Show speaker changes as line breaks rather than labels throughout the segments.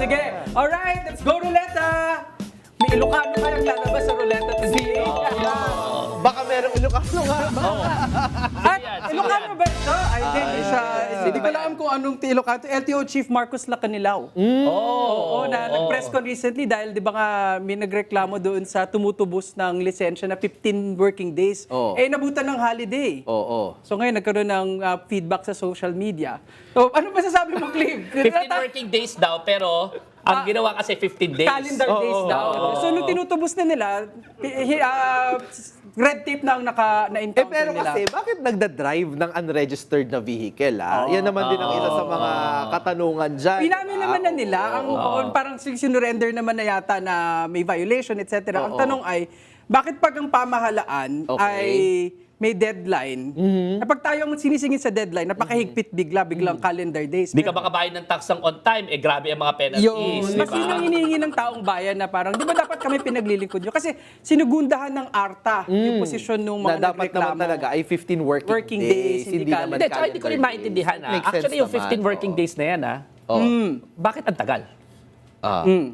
Sige, alright, let's go Ruleta! May Ilocano kayang lalabas sa Ruleta today.
Baka merong Ilocano nga.
At Ilocano ba ito? Ay, hindi siya. Hindi ko alam kung anong Ilocano. LTO Chief Marcos Lacanilaw. Oo, na nag-press con recently dahil di ba nga may nagreklamo doon sa tumutubos ng lisensya na 15 working days.
Oo.
Eh, nabutan ng holiday.
Oo.
So ngayon, nagkaroon ng feedback sa social media. So, ano masasabi mo, Cliff?
15 working days daw, pero ang ginawa kasi 15 days.
Calendar days daw. So, nung tinutubos na nila, red tape na ang na-encounter
Pero
nila.
kasi, bakit nagda-drive ng unregistered na vehicle? Yan naman din ang isa sa mga katanungan dyan.
Inamin naman na nila, parang sinurrender naman na yata na may violation, etc. Ang tanong ay, bakit pag ang pamahalaan ay may deadline, kapag tayo ang sinisingin sa deadline, napakahigpit biglang calendar days.
Hindi ka makabayad ng tax ng on time, grabe ang mga penalties.
Yun.
Di
Mas
ba?
yun ang hinihingi ng taong bayan na parang, di ba dapat kami pinaglilingkod nyo? Kasi sinugundahan ng ARTA yung posisyon ng mga
na dapat naman
nagreklamo.
talaga ay 15 working days,
hindi
hindi
calendar.
naman
Hindi, tsaka hindi ko rin
calendar
maintindihan.
days. Makes
Actually,
sense
yung 15
naman.
working days na yan, bakit ang tagal?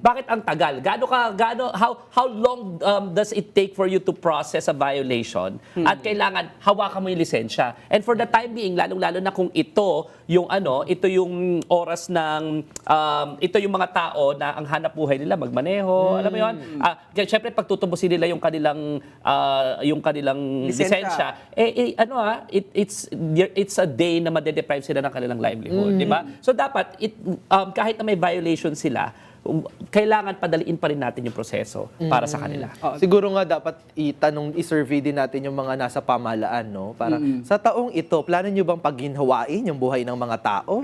Bakit ang tagal? How long does it take for you to process a violation? At kailangan hawakan mo yung lisensya. And for the time being, lalong-lalo na kung ito yung oras ng ito yung mga tao na ang hanap buhay nila magmaneho, alam mo 'yon? Syempre pagtutubusin nila yung kanilang lisensya, it's a day na made-deprive sila ng kanilang livelihood, di ba? So dapat kahit na may violation sila, kailangan padaliin pa rin natin yung proseso para sa kanila.
Siguro nga dapat i-survey din natin yung mga nasa pamahalaan, no? Para sa taong ito, plano nyo bang pagginhawain yung buhay ng mga tao?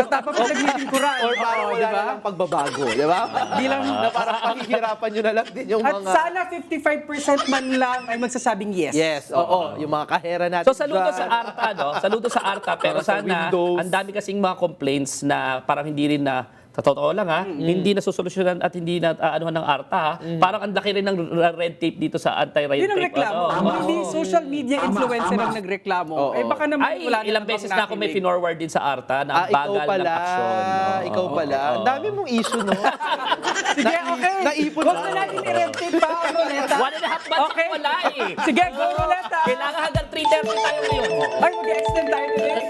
Dapat pinaglilingkuran.
Or parang wala na lang pagbabago, di ba?
Bilang
na parang pahihirapan nyo na lang din yung
At
mga...
sana 55% man lang ay magsasabing yes.
Yes, oo. Yung mga kahera natin
So saludo
dyan.
sa ARTA, no? Saludo sa ARTA, pero
Sa
sana
Windows.
ang dami kasing mga complaints na parang hindi rin na sa totoo lang hindi na susolusyonan at hindi na anuhan ng ARTA Parang ang laki rin ng red tape dito sa anti-red tape.
Yun ang reklamo. Kung hindi social media influencer ang nagreklamo, eh baka naman
Ay,
wala na
ilang
namang
beses na ako may
nakinig.
finorward din sa ARTA na ang
ikaw
bagal ng
pala.
aksyon. No?
Ikaw pala. Ang dami mong issue, no?
Sige, okay.
Naipon
Huwag na natin i-red tape pa ang Ruleta.
1.5 months
Okay.
wala eh.
Sige, go Ruleta.
Kailangan hanggang 3:30 tayo ngayon.
Ay, mag-extend tayo today.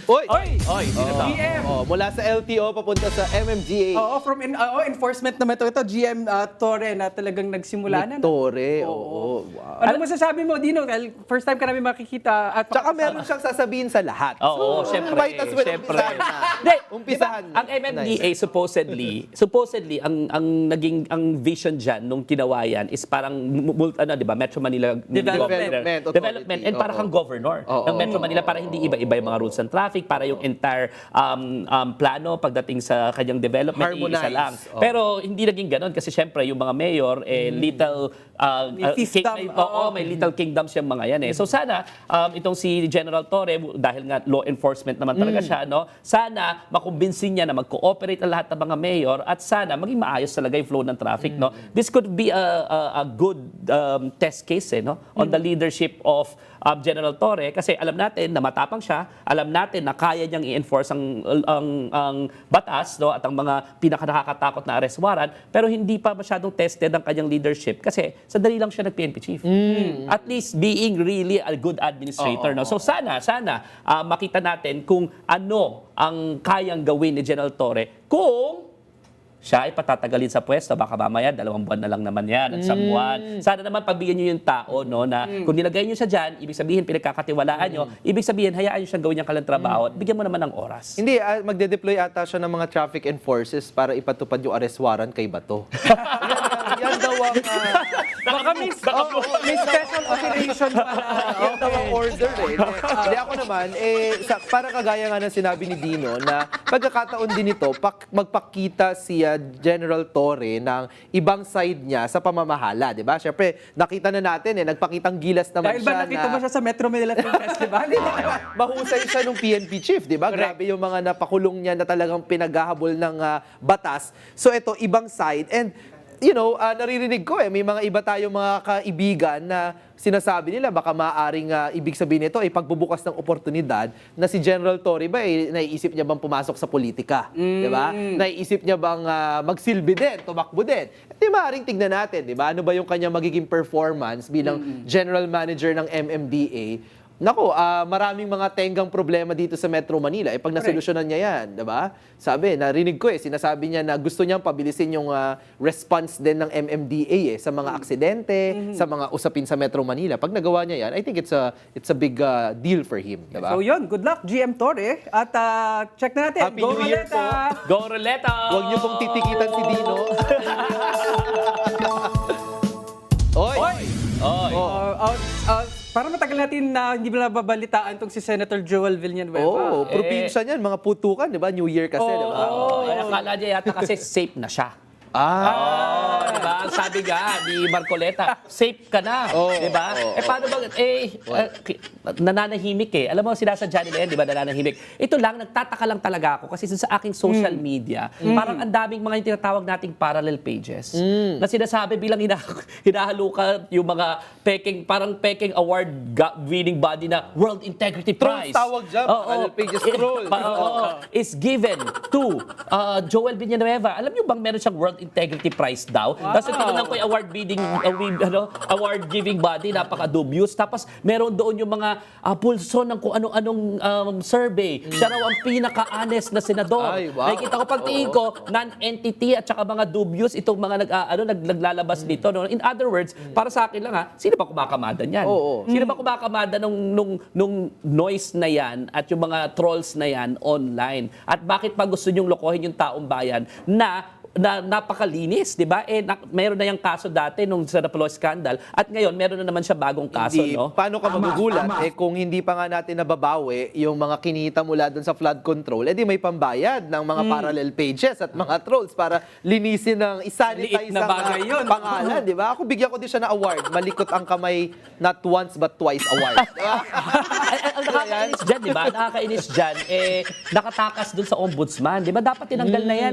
Oy!
Oy, sino to?
GM.
Mula sa LTO papunta sa MMGA.
Oo, from enforcement naman ito. Ito, GM Torre na talagang nagsimula na.
Torre, oo. Wow.
Ano masasabi mo, Dino? Dahil first time ka namin makikita at
Tsaka meron siyang sasabihin sa lahat.
Oo, syempre.
might as well
Syempre.
umpisahan na.
Hindi,
Umpisahan
diba, ang MMDA supposedly ang vision diyan nung ginawa yan is parang di ba Metro Manila
Development Authority.
Development and para kang governor ng Metro Manila para hindi iba-iba yung mga rules and traffic para yung entire plano pagdating sa kanyang development
Harmonize.
isa lang.
Oo.
Pero hindi naging ganoon kasi syempre yung mga mayor little
May fiefdom.
may little kingdoms yung mga yan eh. So sana itong si General Torre dahil nga law enforcement naman talaga siya no, sana makumbinsin niya na mag-cooperate ang lahat ng mga mayor at sana maging maayos talaga yung flow ng traffic no. This could be a good test case no on the leadership of General Torre kasi alam natin na matapang siya, alam natin na kaya niyang i-enforce ang batas no at ang mga pinaka-nakakatakot na arrest warrant pero hindi pa masyadong tested ang kanyang leadership kasi sandali lang siya nag-PNP chief. At least being really a good administrator no. So sana makita natin kung ano ang kayang gawin ni General Torre kung siya ay patatagalin sa pwesto, baka mamaya 2 buwan na lang naman yan, at 1 buwan. Sana naman pagbigyan nyo yung tao, no, na kung nilagay nyo siya dyan, ibig sabihin pinagkakatiwalaan nyo, ibig sabihin hayaan nyo siyang gawin yung kalang trabaho at bigyan mo naman ng oras.
Hindi, magde-deploy ata siya ng mga traffic enforcers para ipatupad yung arrest warrant kay Bato. yan daw ang...
baka may special operation para.
yan daw ang order eh. Hindi ako naman, para kagaya nga ng sinabi ni Dino na pagkakataon din ito, magpakita si General Torre ng ibang side niya sa pamamahala, di ba? Siyempre, nakita na natin nagpakitang gilas naman
Dahil
siya
ba nakita mo siya sa Metro Manila Film Festival?
mahusay siya nung PNP chief, di ba? Grabe yung mga napakulong niya na talagang pinaghahabol ng batas. So ito, ibang side. And naririnig ko may mga iba tayong mga kaibigan na sinasabi nila baka maaring ibig sabihin nito ay pagbubukas ng oportunidad na si General Torre ba naiisip niya bang pumasok sa politika, 'di ba? Naiisip niya bang magsilbi din, tumakbo din. Di maaring tignan natin, 'di ba? Ano ba yung kanya magiging performance bilang General Manager ng MMDA? Nako, maraming mga tenggang problema dito sa Metro Manila. Pag nasolusyonan niya yan, diba? Sabi, narinig ko sinasabi niya na gusto niyang pabilisin yung response din ng MMDA sa mga aksidente, sa mga usapin sa Metro Manila. Pag nagawa niya yan, I think it's a big deal for him, diba?
So yun, good luck GM Torre. At check na natin.
Happy
Go
New Year
Roleta!
Go Roleta!
Huwag niyo pong titikitan si Dino. Oy!
Oy.
Para matagal natin na hindi ba nababalitaan tong si Senator Joel Villanueva.
Oh, probinsya niyan, mga putukan, diba? New Year kasi, diba?
Ay, akala niya yata kasi safe na siya. Diba? Ang sabi nga ni Marcoleta, safe ka na. Diba? Paano ba? Nananahimik Alam mo, sinasadya nila yan, di ba? Nananahimik. Ito lang, nagtataka lang talaga ako kasi sa aking social media, parang ang daming mga yung tinatawag nating parallel pages na sinasabi bilang hinahalukan yung mga parang peking award winning body na World Integrity Prize.
Trolls tawag dyan, parallel pages, trolls.
Is given to Joel Villanueva. Alam niyo bang meron siyang World Integrity Prize daw? Tapos tinignan ko yung award giving body, napaka-dubious. Tapos meron doon yung mga pulso ng kung anong survey. Siya raw ang pinaka-honest na senador.
Ay, wow.
Nakikita ko pagtingin ko, non-entity at saka mga dubious itong mga naglalabas nito. No? In other words, para sa akin lang sino ba kumakamada niyan? Sino ba kumakamada nung noise na yan at yung mga trolls na yan online? At bakit pa gusto niyong lokohin yung taong bayan na napakalinis, di ba? Meron na yung kaso dati nung sa Napolo scandal at ngayon meron na naman siya bagong kaso,
Hindi,
no?
paano ka magugulat kung hindi pa nga natin nababawi yung mga kinita mula doon sa flood control, di may pambayad ng mga parallel pages at mga trolls para linisin ng isanitize
Liit na bagay yun.
pangalan, di ba? Ako bigyan ko din siya na award, malikot ang kamay not once but twice award. Diba?
Ang nakakainis dyan, di ba? Nakakainis dyan, nakatakas dun sa ombudsman. Di ba? Dapat tinanggal na yan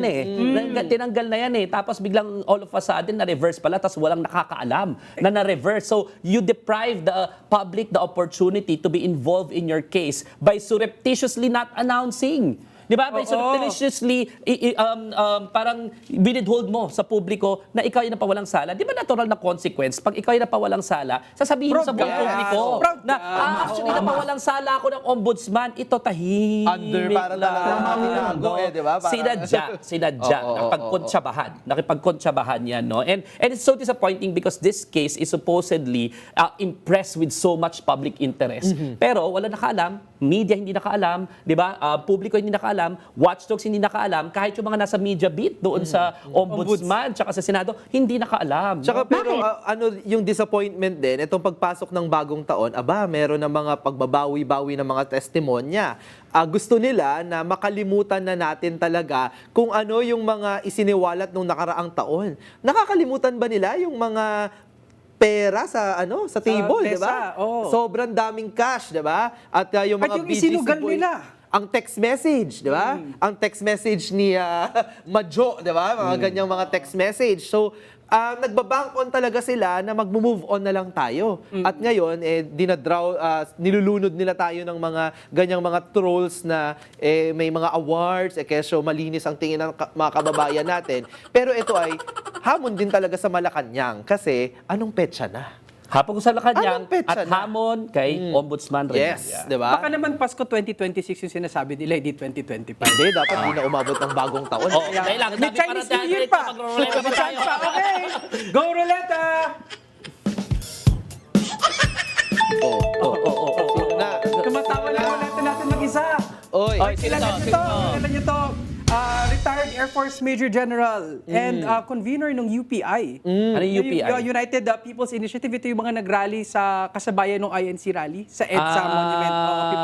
tinanggal na yan Tapos biglang all of a sudden, na-reverse pala, tapos walang nakakaalam na na-reverse. So, you deprive the public the opportunity to be involved in your case by surreptitiously not announcing. Di ba? By surreptitiously, parang binidhold mo sa publiko na ikaw yung napawalang sala. Di ba natural na consequence? Pag ikaw yung napawalang sala, sasabihin mo sa buong publiko na actually napawalang sala ako ng ombudsman, ito tahimik
Under, para
lang.
tinago di ba?
Sinadya. Nakipagkontsabahan yan, no? And it's so disappointing because this case is supposedly impressed with so much public interest. Pero wala nakaalam, media hindi nakaalam, di ba? Publiko hindi nakaalam, watchdogs hindi nakaalam, kahit yung mga nasa media beat doon sa ombudsman tsaka sa Senado, hindi nakaalam.
Tsaka pero yung disappointment din, itong pagpasok ng bagong taon, meron na mga pagbabawi-bawi ng mga testimonya. Gusto nila na makalimutan na natin talaga kung ano yung mga isiniwalat nung nakaraang taon. Nakakalimutan ba nila yung mga pera sa table, 'di ba? Sobrang daming cash, 'di ba? At yung mga
yung isinugal nila.
Ang text message, 'di ba? Ang text message ni Majo, 'di ba? Mga ganyang mga text message. So, nagbabank on talaga sila na mag-move on na lang tayo. At ngayon, nilulunod nila tayo ng mga ganyang mga trolls na may mga awards, kesyo malinis ang tingin ng mga kababayan natin. Pero ito ay hamon din talaga sa Malacanang kasi anong petsa na?
Hapon ko sa Malacanang
Anong petsa
at
na?
hamon kay Ombudsman Revilla.
Yes, 'di ba?
Baka naman Pasko 2026 yung sinasabi nila, hindi 2025.
Hindi, dapat hindi na umabot ng bagong taon.
Kailangan
May Chinese New Year pa.
Mag-roleta pa tayo.
Okay, go Roleta! Kumatawa na Roleta natin mag-isa.
Oy.
Kilala niyo to. Retired Air Force Major General and convener ng UPI.
Ano yung UPI?
United People's Initiative. Ito yung mga nag-rally sa kasabayan ng INC rally sa EDSA Monument.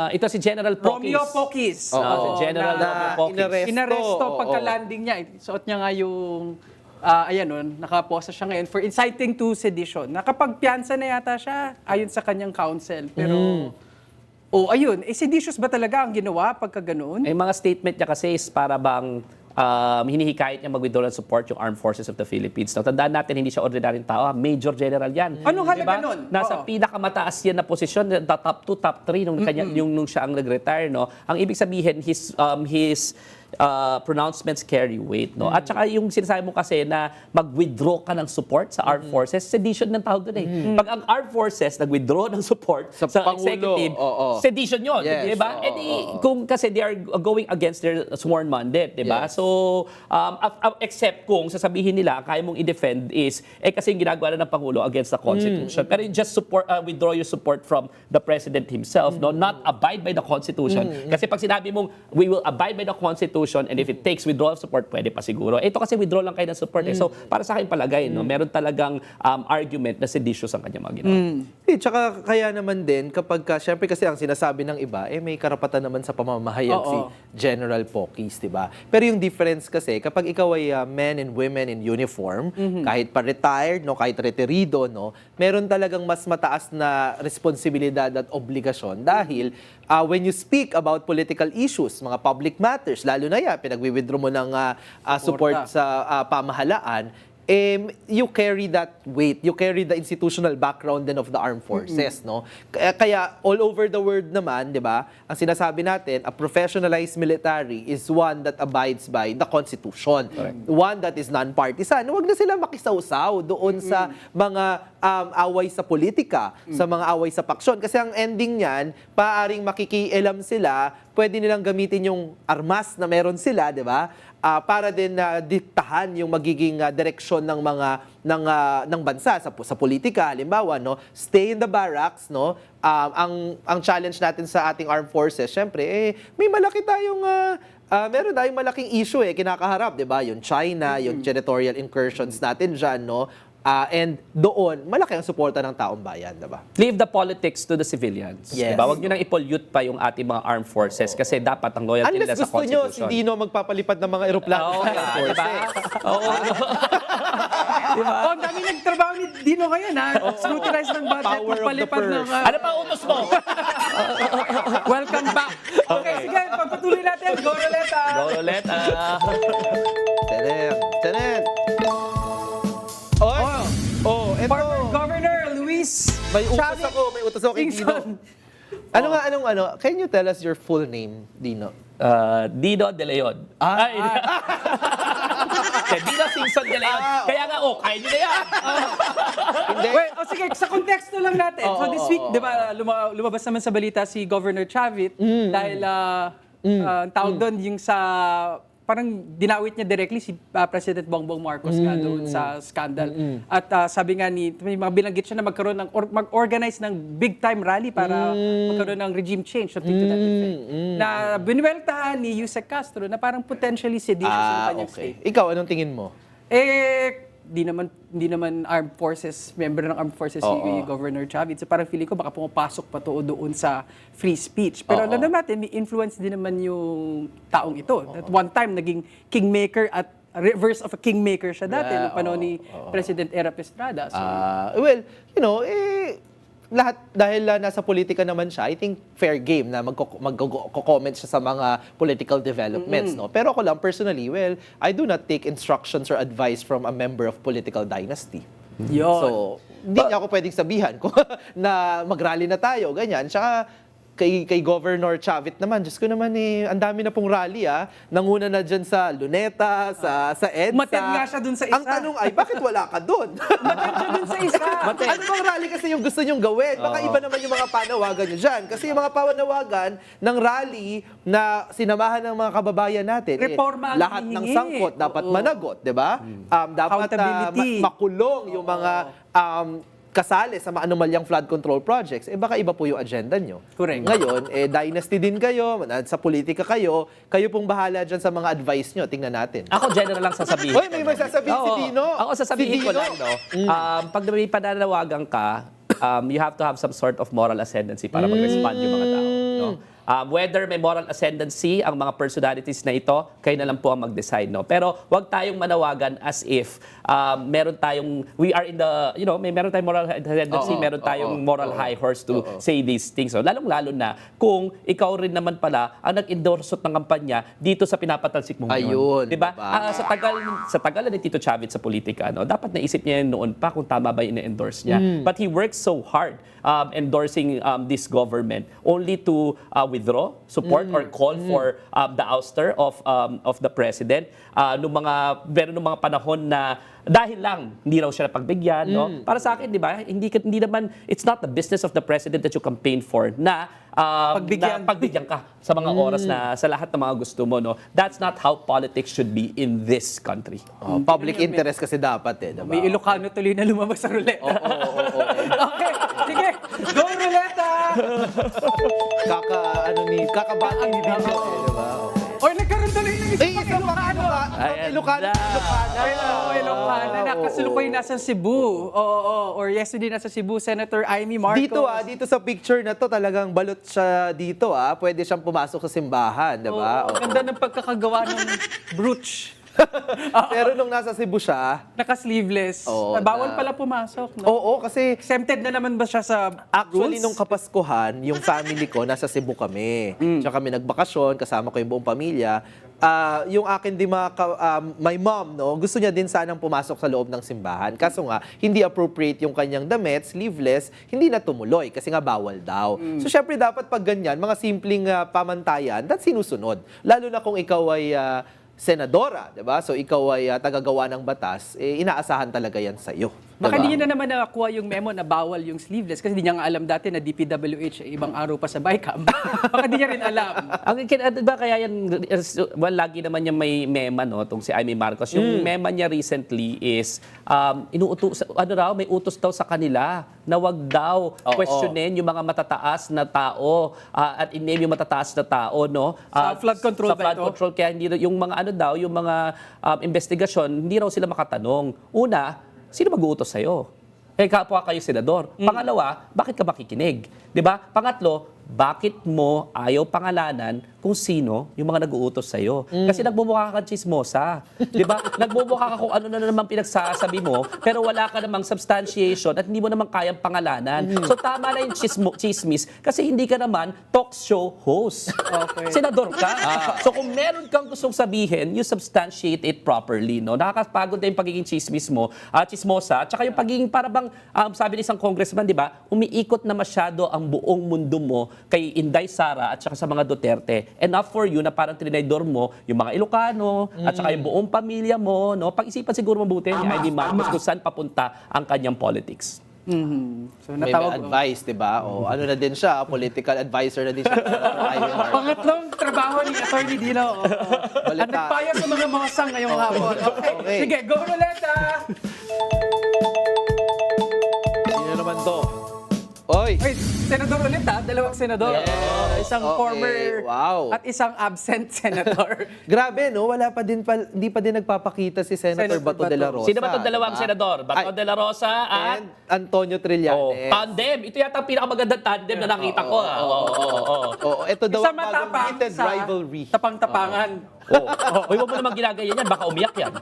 Ito si General Pokis.
Romeo Pokis.
Si General Romeo Pokis.
Inaresto pagka-landing niya. Suot niya nga yung nakaposa siya ngayon for inciting to sedition. Nakapagpiansa na yata siya ayon sa kanyang counsel. Pero seditious ba talaga ang ginawa pagka ganoon?
Mga statement niya kasi is para bang hinihikayat niya mag-withdraw ng support yung Armed Forces of the Philippines. No, tandaan natin, hindi siya ordinaryong tao, Major General yan.
Anong halaga
Diba?
nun?
Nasa
Oo.
pinakamataas yan na posisyon, top 2, top 3 nung, nung siya ang nag-retire. No? Ang ibig sabihin, his pronouncements carry weight. No? At saka yung sinasabi mo kasi na mag-withdraw ka ng support sa Armed Forces, sedition ng tawag doon eh. Pag ang Armed Forces nag-withdraw ng support
Sa
sa
Pangulo,
executive,
oo.
sedition yun.
Yes,
Diba?
oo,
Eh di, kung kasi they are going against their sworn mandate. Diba?
Yes.
So, except kung sasabihin nila, kaya mong i-defend is, kasi yung ginagawa na ng Pangulo against the Constitution. Pero you just withdraw your support from the President himself, no? Not abide by the Constitution. Kasi pag sinabi mong, we will abide by the Constitution, and if it takes withdrawal of support, pwede pa siguro. Ito kasi withdraw lang kayo ng support. So, para sa akin palagay, no? Meron talagang argument na seditious ang kanyang mga ginawa.
Tsaka kaya naman din kapag syempre kasi ang sinasabi ng iba, may karapatan naman sa pamamahayag
Oo.
si General Pokis, di ba? Pero yung difference kasi, kapag ikaw ay men and women in uniform, kahit pa retired, no, kahit retirido, no, meron talagang mas mataas na responsibilidad at obligasyon dahil when you speak about political issues, mga public matters, lalo na yan, pinag-withdraw mo ng support sa pamahalaan, you carry that weight, you carry the institutional background then of the armed forces, no? Kaya all over the world naman, 'di ba? Ang sinasabi natin, a professionalized military is one that abides by the Constitution. One that is non-partisan. Huwag na sila makisawsaw doon sa mga away sa politika, sa mga away sa paksyon kasi ang ending niyan, paaring makikialam sila, pwede nilang gamitin yung armas na meron sila, 'di ba? Para din na diktahan yung magiging direksyon ng mga ng bansa sa politika, halimbawa, no, stay in the barracks, no. Ang challenge natin sa ating armed forces, syempre may malaki tayong meron tayong malaking issue kinakaharap, 'di ba? Yung China, yung territorial incursions natin diyan, no. And doon, malaki ang suporta ng taong bayan, diba?
Leave the politics to the civilians.
Yes.
Diba? Huwag nyo nang i-pollute pa yung ating mga armed forces kasi dapat ang loyalty nila
Unless
sa
gusto nyo si
Constitution.
Dino magpapalipad ng mga eroplano
Oo,
sa Air Force.
diba? Oo.
Oh, ang dami nagtrabaho ni Dino ngayon, ha? Scrutinize ng budget,
Power of the
magpalipad ng...
purse.
Ano pa utos mo?
welcome back. Okay, sige, pagpatuloy natin. Go, Roleta!
Go, Roleta.
Tenen, tenen. Eto.
Former Governor Luis
May utos
Chavez
ako, may utos ako kay Dino.
Singson.
Can you tell us your full name, Dino?
Dino De Leon. Ay, Dino Singson De Leon. Kaya nga, kaya nyo na yan.
Hindi.
Well, sige, sa konteksto lang natin. So this week, di ba, lumabas naman sa balita si Governor Chavit dahil ang tawag doon yung sa parang dinawit niya directly si President Bongbong Marcos nga doon sa scandal. At sabi nga may mga binanggit siya na magkaroon ng mag-organize ng big time rally para magkaroon ng regime change, something to that effect. Na binuweltahan ni Yusek Castro na parang potentially seditious yung kanyang
Okay.
state.
Ikaw, anong tingin mo?
Di naman armed forces, member ng armed forces si Governor Chavez. So parang feeling ko baka pumapasok pa to doon sa free speech. Pero alam natin, may influence din naman yung taong ito. At one time, naging kingmaker at reverse of a kingmaker siya dati nung panahon ni President Erap Estrada. So,
lahat, dahil nasa politika naman siya, I think fair game na magko-comment siya sa mga political developments, no? Pero ako lang, personally, I do not take instructions or advice from a member of political dynasty.
yun.
So, hindi niya ako pwedeng sabihan kung na mag-rally na tayo, ganyan. Tsaka, kay Governor Chavit naman, Diyos ko naman ang dami na pong rally Nanguna na dyan sa Luneta, sa EDSA.
Umattend nga siya dun sa isa.
Ang tanong ay, bakit wala ka dun?
siya dun sa isa.
Ano bang rally kasi yung gusto nyong gawin? Baka iba naman yung mga panawagan nyo dyan. Kasi yung mga panawagan ng rally na sinamahan ng mga kababayan natin,
Reforma ang
lahat ng
hinihingi.
sangkot dapat managot, di ba? Dapat
Accountability.
makulong yung mga kasali sa mga anomalyang flood control projects, baka iba po yung agenda nyo.
Correct.
Ngayon, dynasty din kayo, sa politika kayo pong bahala dyan sa mga advice nyo. Tingnan natin.
Ako general lang sasabihin.
Hoy, may sasabihin si
Oo.
Dino.
Ako sasabihin
Si
ko
Dino.
lang, no? Pag may pananawagan ka, you have to have some sort of moral ascendancy para mag-respond yung mga tao. No? Whether may moral ascendancy ang mga personalities na ito, kayo na lang po ang mag-decide, no? Pero wag tayong manawagan as if meron tayong, we are in the, meron tayong moral ascendancy, meron tayong moral high horse to say these things. So, lalong-lalo na kung ikaw rin naman pala ang nag-endorse ng kampanya dito sa pinapatalsik mong
Ayun,
yun. Diba?
diba?
Sa tagal ni Tito Chavit sa politika, no, dapat naisip niya yun noon pa kung tama ba yung endorse niya. But he works so hard endorsing this government only to withdraw support or call for the ouster of the president nung mga panahon na dahil lang hindi raw siya napagbigyan, no? Para sa akin, di ba? Hindi naman, it's not the business of the president that you campaign for na pagbigyan ka sa mga oras na sa lahat ng mga gusto mo, no? That's not how politics should be in this country.
Public interest kasi dapat diba?
May Ilocano tuloy na lumabas sa ruleta. Okay, sige. Go ruleta!
Kakabatang ni Dino, diba?
Or nagkaroon tuloy ng isang
Ilocano.
Ayan
Ilocano.
na.
Ilocano na kasalukuyan nasa Cebu. Or yesterday nasa Cebu, Senator Amy Marcos.
Dito sa picture na to talagang balot siya dito Pwede siyang pumasok sa simbahan, 'di ba?
Ang ganda ng pagkakagawa ng brooch.
Pero nung nasa Cebu siya,
Naka-sleeveless.
Oo,
Bawal pala pumasok. No?
oo kasi
Exempted na naman ba siya sa
actually
rules?
nung Kapaskuhan, yung family ko nasa Cebu kami. Tsaka kami nagbakasyon, kasama ko yung buong pamilya. Yung akin din my mom, no, gusto niya din sanang pumasok sa loob ng simbahan. Kaso nga, hindi appropriate yung kanyang damit, sleeveless, hindi na tumuloy kasi nga bawal daw. So syempre dapat pag ganyan, mga simpleng pamantayan, that's sinusunod. Lalo na kung ikaw ay senadora, 'di ba? So ikaw ay tagagawa ng batas, inaasahan talaga 'yan sa iyo.
Baka hindi niya na naman nakakuha yung memo na bawal yung sleeveless kasi hindi niya nga alam dati na DPWH ay ibang araw pa sa BICAM. Baka di niya rin alam.
Diba kaya yan, lagi naman niya may mema, no, tong si Amy Marcos. Yung mema niya recently is, may utos daw sa kanila na wag daw questionin yung mga matataas na tao at i-name yung matataas na tao, no?
Sa flood control
sa
ba
flood
ito?
control, kaya hindi yung mga yung mga investigasyon, hindi raw sila makatanong. Una, sino mag-uutos sa'yo? Kapwa kayo senador. Pangalawa, bakit ka makikinig? 'Di ba? Pangatlo, bakit mo ayaw pangalanan kung sino yung mga nag-uutos sa'yo? Kasi nagmumukha ka chismosa. 'Di ba? Nagmumukha ka kung ano na naman pinagsasabi mo, pero wala ka namang substantiation at hindi mo naman kayang pangalanan. So tama na yung chismis kasi hindi ka naman talk show host.
Okay.
Senador ka. So kung meron kang gustong sabihin, you substantiate it properly, no? Nakakapagod na yung pagiging chismis mo, chismosa, at saka yung pagiging para bang sabi ni isang congressman, 'di ba? Umiikot na masyado ang buong mundo mo kay Inday Sara at saka sa mga Duterte. Enough for you na parang trinidor mo yung mga Ilocano at saka yung buong pamilya mo, no? Pag-isipan siguro mabuti ni Amy Marcos kung saan papunta ang kanyang politics.
So
May advice, 'di ba? O ano na din siya, political advisor na din siya.
Pangatlong trabaho ni Atty. Dino. Ang nagpaya sa mga mosang ngayong hapon. Okay. Sige, go ruleta!
Sino naman to? Oy!
Wait, senador ulit dalawang senador. Isang
Okay,
former
wow.
at isang absent senator.
Grabe, no? Hindi pa din nagpapakita si Senator
Senator
Bato de la
Bato.
Rosa.
Sino ba itong dalawang
diba?
senador? Bato de la Rosa at
And Antonio Trillanes.
tandem. Ito yata ang pinakamagandang tandem na nakita ko.
Ito daw
Isa
ang bagong
matapang
heated
sa
rivalry.
tapang-tapangan.
Uy, wag mo naman ginagaya yan. Baka umiyak yan.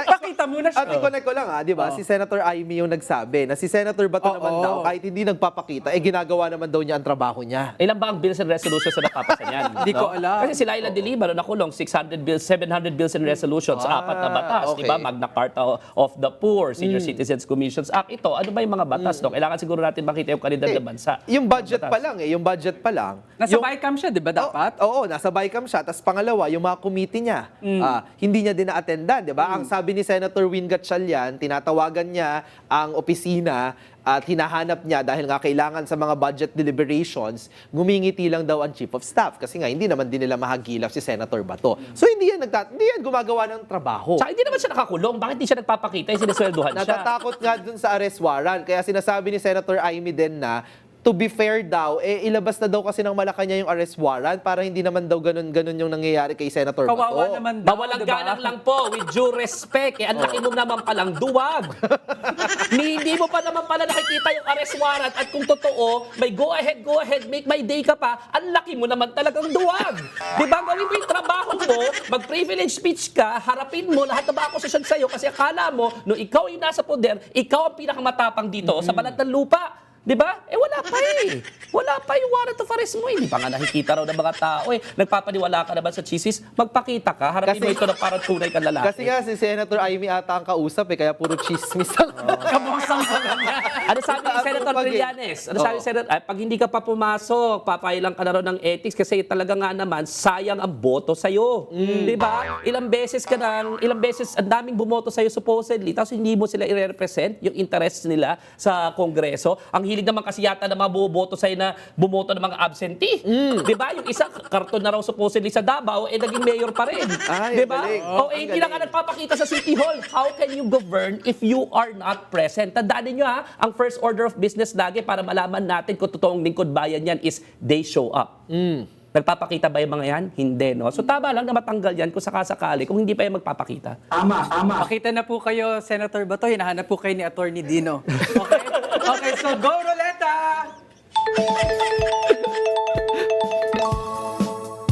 Pakita mo na siya.
At i-connect ko lang di ba? Si Senator Amy yung nagsabi na si Senator Bato naman daw, kahit hindi nagpapakita, ginagawa naman daw niya ang trabaho niya.
Ilan ba ang bills and resolutions na napapasa niyan?
Hindi ko alam.
Kasi si Laila De Lima, nakulong 600 bills, 700 bills and resolutions, 4 na batas,
okay.
di ba? Magna Carta of the Poor, Senior Citizens Commissions Act. Ito, ano ba yung mga batas? No? Kailangan siguro natin makita yung kalidad ng bansa.
Yung budget pa lang yung budget pa lang.
Nasa BICAM siya, di ba dapat?
Oo, nasa BICAM siya. Tapos pangalawa, yung mga committee niya, hindi niya din na-attendan, di ba? Ang sabi ni Senator Win Gatchalian, tinatawagan niya ang opisina at hinahanap niya dahil nga kailangan sa mga budget deliberations, ngumingiti lang daw ang Chief of Staff kasi nga hindi naman din nila mahagilap si Senator Bato. So hindi yan gumagawa ng trabaho.
Tsaka hindi naman siya nakakulong. Bakit hindi siya nagpapakita? Sinesweldohan siya.
Natatakot nga dun sa arrest warrant. Kaya sinasabi ni Senator Amy din na to be fair daw, ilabas na daw kasi ng Malacanang yung arrest warrant para hindi naman daw ganun yung nangyayari kay Senator
Kawawa
Bato.
naman daw,
Bawalang
diba?
galang lang po, with due respect. Ang laki mo naman palang duwag. Hindi mo pa naman pala nakikita yung arrest warrant at kung totoo, may go ahead, make my day ka pa, ang laki mo naman talagang duwag. Di ba? Gawin mo yung trabaho mo, mag-privilege speech ka, harapin mo lahat ng mga akusasyon sa'yo kasi akala mo, no ikaw yung nasa poder, ikaw ang pinakamatapang dito sa balat ng lupa. Di ba? Wala pa eh. Wala pa yung warrant of arrest mo. Hindi pa nga nakikita raw ng mga tao eh. Nagpapaniwala ka naman sa chisis, magpakita ka, harapin mo ito na parang tunay kang lalaki.
Kasi nga si Senator Amy ata ang kausap kaya puro chismis ang
Kabosang ka lang yan.
Ano sabi ni Senator Trillanes? Ano sabi ni Senator? Ay, pag hindi ka pa pumasok, papailang ka na raw ng ethics kasi talaga nga naman, sayang ang boto sa'yo. Di ba? Ilang beses, ang daming bumoto sa'yo supposedly, tapos hindi mo sila i-represent yung interests nila sa Kongreso. Ang hilig naman kasi yata na mga bumoto sa'yo na bumoto ng mga absentee. Di ba? Yung isa, karton na raw supposedly sa Davao, naging mayor pa rin.
Ay,
Di ba?
galing.
Hindi na nga nagpapakita sa City Hall. How can you govern if you are not present? Tandaan ninyo ha, ang first order of business lagi para malaman natin kung totoong lingkod bayan yan is they show up. Nagpapakita ba yung mga yan? Hindi, no? So tama lang na matanggal yan kung sakasakali, kung hindi pa yan magpapakita.
Makita na po kayo, Senator Bato, hinahanap po kayo ni Attorney Dino. Okay? Okay, so go Roleta!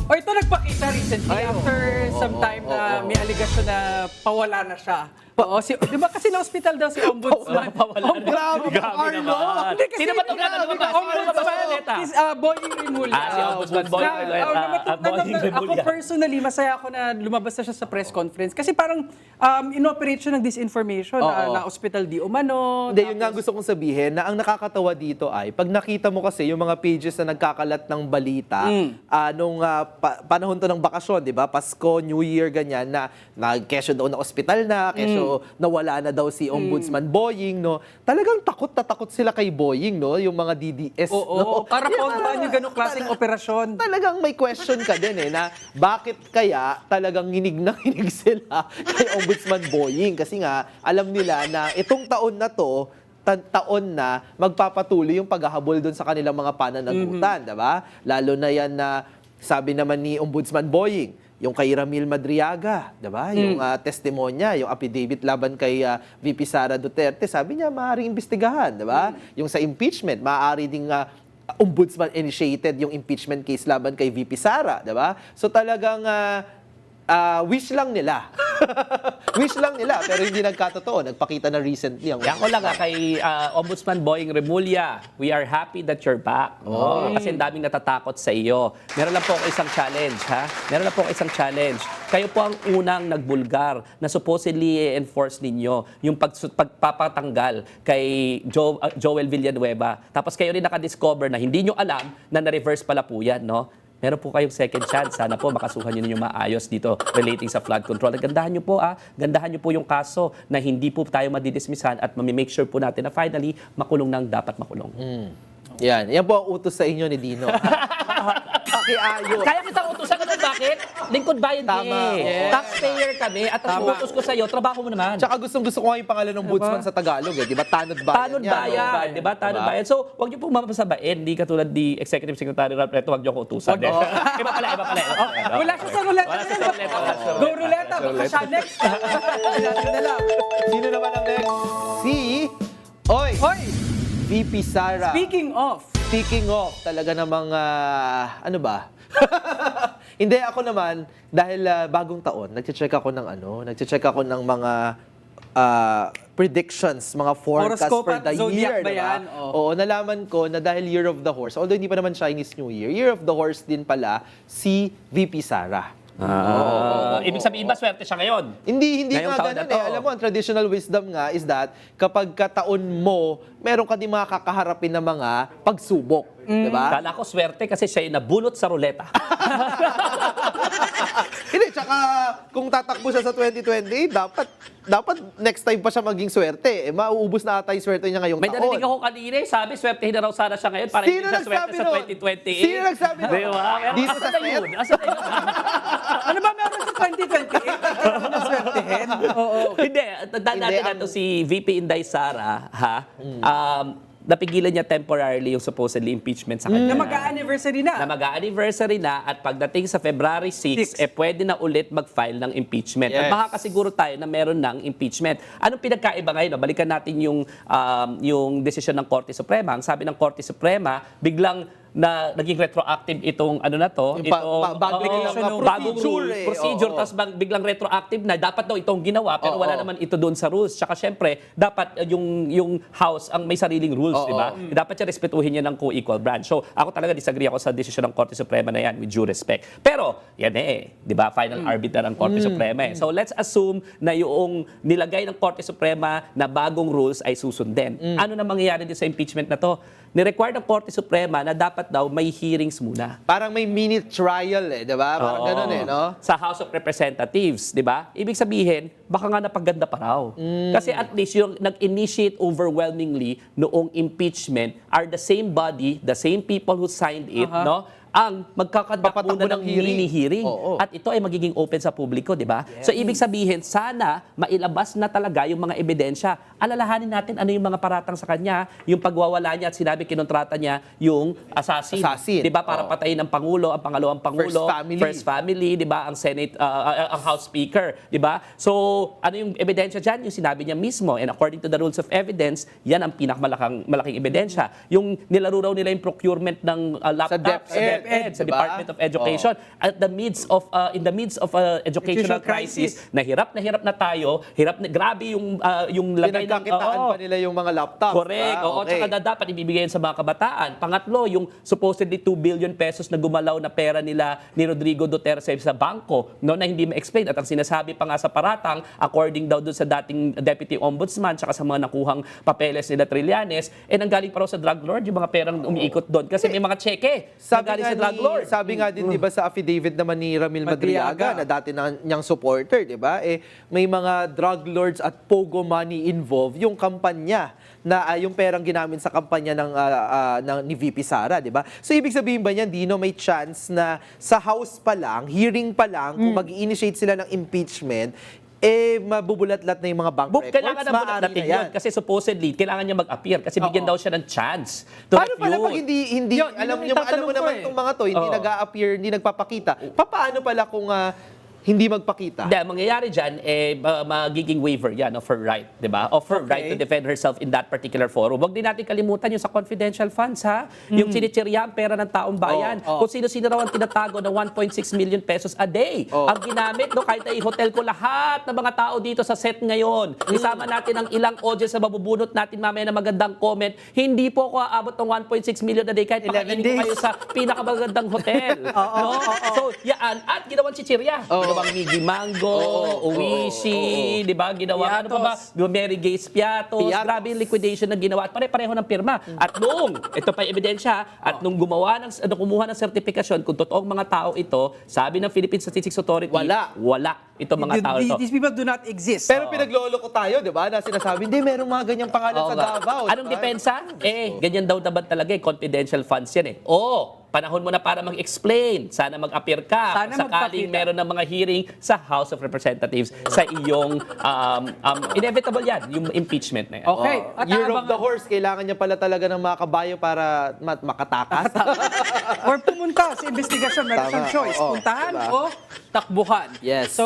O ito nagpakita recently after some time na may aligasyon na pawala na siya. Oo, di ba kasi na-hospital daw si Ombudsman?
Grabe ka, Arlo!
Hindi kasi,
Sino ba itong
Ombudsman is Boying Rimulya.
Si Ombudsman Boying Rimulya.
Ako personally, masaya ako na lumabas na siya sa press conference. Kasi parang inoperate siya ng disinformation na hospital di umano.
Hindi, yun nga gusto kong sabihin na ang nakakatawa dito ay pag nakita mo kasi yung mga pages na nagkakalat ng balita nung panahon to ng bakasyon, di ba? Pasko, New Year, ganyan, na kesyo daw na ospital na, kesyo nawala na daw si Ombudsman Boying, no? Talagang takot na takot sila kay Boying, no? Yung mga DDS, no?
Para kontrahan yung ganong klaseng operasyon.
Talagang may question ka din na bakit kaya talagang hinig na hinig sila kay Ombudsman Boying? Kasi nga, alam nila na itong taon na to, taon na magpapatuloy yung paghahabol doon sa kanilang mga pananagutan, diba? Lalo na yan na sabi naman ni Ombudsman Boying, yung kay Ramil Madriaga, diba? Yung testimonya, yung affidavit laban kay VP Sara Duterte, sabi niya maaaring imbestigahan, diba? Yung sa impeachment, maaari ding Ombudsman initiated yung impeachment case laban kay VP Sara, diba? So talagang wish lang nila. Wish lang nila, pero hindi nagkatotoo. Nagpakita na recently.
Ako lang kay Ombudsman Boying Rimulya, we are happy that you're back. Kasi ang daming natatakot sa iyo. Meron lang po ako isang challenge, ha? Meron lang po ako isang challenge. Kayo po ang unang nagbulgar na supposedly i-enforce ninyo yung pagpapatanggal kay Joel Villanueva. Tapos kayo rin nakadiscover na hindi nyo alam na na-reverse pala po yan, no? Meron po kayong second chance. Sana po makasuhan nyo yung maayos dito relating sa flood control. Gandahan nyo po, gandahan nyo po yung kaso na hindi po tayo madidismissan at mamimake sure po natin na finally makulong nang dapat makulong.
Yan po ang utos sa inyo ni Dino. Pakiayo.
Kaya kitang utusan ka doon, bakit? Lingkod bayan
Tama,
eh.
oo.
Taxpayer kami at ang utos ko sa'yo, trabaho mo naman.
Tsaka gustong-gusto ko nga yung pangalan ng ombudsman sa Tagalog, eh. Di ba? Tanod Bayan.
Tanod
yan,
bayan,
no?
di ba? Tanod bayan. So, wag niyo pong mapasabain. Hindi katulad ni Executive Secretary Ralph Reto, wag niyo ko utusan. Iba pala.
Wala siya sa ruleta.
Wala siya sa ruleta.
Go ruleta, baka siya next. Natin na lang.
Sino naman ang next? Si... Oy!
Hoy,
VP Sara.
speaking of,
Talaga namang, ano ba? Hindi, ako naman, dahil bagong taon, nagche-check ako ng mga predictions, mga forecasts
Horoscope
for
at
the
zodiac
year,
ba
diba?
yan?
Oo, nalaman ko na dahil Year of the Horse, although hindi pa naman Chinese New Year, Year of the Horse din pala si VP Sara.
Ibig sabihin ba, swerte siya ngayon?
Hindi
Ngayong
nga
taon na
ganun
to.
Alam mo, ang traditional wisdom nga is that kapag kataon mo, meron ka din mga kakaharapin na mga pagsubok. Diba?
Kala ko swerte kasi siya yung nabulot sa ruleta.
Hindi, tsaka kung tatakbo siya sa 2028, dapat next time pa siya maging swerte. Mauubos na ata yung swerte niya ngayong
May
taon.
narinig ako kanina, sabi swertehin na raw sana siya ngayon para hindi siya swerte sa 2028.
Sino nagsabi nun?
Di ba? Pero
Dito sa
asan na yun? Asan na yun?
ano ba meron sa 2028? Ano na swertehin? Oo.
Hindi, tandaan natin
Hindi,
na to si VP Inday Sara, ha? napigilan niya temporarily yung supposedly impeachment sa kanya.
Na mag-anniversary
Na
na.
mag-anniversary na at pagdating sa February 6, pwede na ulit mag-file ng impeachment. At
Yes.
makakasiguro tayo na meron ng impeachment. Anong pinagkaiba ngayon? No? Balikan natin yung desisyon ng Korte Suprema. Ang sabi ng Korte Suprema, biglang na naging retroactive itong ano na to,
Yung
bagong
procedure eh.
procedure,
Oo.
tapos biglang retroactive na dapat daw itong ginawa pero wala naman ito doon sa rules. Tsaka syempre, dapat yung house ang may sariling rules, di ba? Dapat siya respetuhin niya ng co-equal branch. So, ako talaga disagree ako sa desisyon ng Korte Suprema na yan with due respect. Pero, yan di ba? Final arbiter ang Korte Suprema eh. So, let's assume na yung nilagay ng Korte Suprema na bagong rules ay susundin. Ano na mangyayari din sa impeachment na to? Ni-require ng Korte Suprema na dapat daw may hearings muna.
Parang may mini trial di ba? Parang
Oo.
ganun no?
Sa House of Representatives, di ba? Ibig sabihin, baka nga napaganda pa raw. Kasi at least yung nag-initiate overwhelmingly noong impeachment are the same body, the same people who signed it, no? Ang magkakandak
Papatakbo
muna ng
ng hearing.
mini-hearing.
Oo.
At ito ay magiging open sa publiko, di ba? So, ibig sabihin, sana mailabas na talaga yung mga ebidensya. Alalahanin natin ano yung mga paratang sa kanya, yung pagwawala niya at sinabi kinontrata niya yung assassin.
Assassin.
Di ba? Para patayin ang Pangulo, ang pangalawang Pangulo,
First family.
di ba? Ang Senate, ang House Speaker, di ba? So, ano yung ebidensya dyan? Yung sinabi niya mismo. And according to the rules of evidence, yan ang malaking ebidensya. Yung nilaro raw nila yung procurement ng laptop sa
DepEd,
sa
diba?
Department of Education. At in the midst of educational crisis, na hirap na tayo, grabe yung lagay ng...
Pinagkakitaan pa nila yung mga laptop.
Correct. Oo,
okay.
tsaka na dapat ibibigay sa mga kabataan. Pangatlo, yung supposedly 2 billion pesos na gumalaw na pera nila ni Rodrigo Duterte sa bangko, no, na hindi ma-explain. At ang sinasabi pa nga sa paratang, according daw doon sa dating Deputy Ombudsman tsaka sa mga nakuhang papeles nila Trillanes, nanggaling pa raw sa drug lord yung mga perang umiikot doon. Kasi may mga cheque na galing sa drug lord.
Sabi nga din, di ba, sa affidavit naman ni Ramil Madriaga, na dati niyang supporter, di ba? May mga drug lords at pogo money involved yung kampanya na yung perang ginamit sa kampanya ni VP Sara, di ba? So, ibig sabihin ba niyan, Dino, may chance na sa House pa lang, hearing pa lang, kung mag-initiate sila ng impeachment, mabubulat-lat na yung mga bank records.
Kailangan na bulat natin yun. Kasi supposedly, kailangan niya mag-appear. Kasi bigyan daw siya ng chance to
Paano pala pag
refute.
hindi
Yun,
alam
yun ang
mo
itatanong
naman
ko
itong mga to, hindi
Oo.
nag-a-appear, hindi nagpapakita. Paano pala kung hindi magpakita?
Hindi, ang mangyayari dyan, magiging waiver yan of her right, di ba? Of her right to defend herself in that particular forum. Huwag din natin kalimutan yung sa confidential funds, ha? Yung chinichirya ang pera ng taong bayan. Kung sino-sino raw ang tinatago ng 1.6 million pesos a day. Ang ginamit, no, kahit ay hotel ko, lahat ng mga tao dito sa set ngayon. Isama natin ang ilang audience na mabubunot natin mamaya na magandang comment. Hindi po ako aabot ng 1.6 million a day kahit
11
pakainin ko
days.
kayo sa pinakamagandang hotel. No? So, yan. At ginawang chichirya. Ginawang Miggy Mango, Oishi, di ba? Ginawa, ano pa ba? Mary Gates Piatos. Grabe yung liquidation na ginawa. At pare-pareho ng pirma. At nung, ito pa yung ebidensya, at nung kumuha ng sertifikasyon, kung totoong mga tao ito, sabi ng Philippine Statistics Authority, wala itong mga tao ito.
These people do not exist.
Pero pinaglolo ko tayo, di ba? Na sinasabi, hindi, merong mga ganyang pangalan
Oo
sa
nga.
Davao.
Anong depensa? Ganyan daw naman talaga confidential funds yan panahon mo na para mag-explain. Sana mag-appear ka.
Sana
Sakaling
magpakita.
meron ng mga hearing sa House of Representatives sa iyong inevitable yan, yung impeachment na yan.
Okay. At
Year of the horse, kailangan niya pala talaga ng mga kabayo para makatakas.
Or pumunta sa investigasyon, meron
Tama.
siyang choice.
Oo.
Puntahan
Diba?
o takbuhan.
Yes.
So,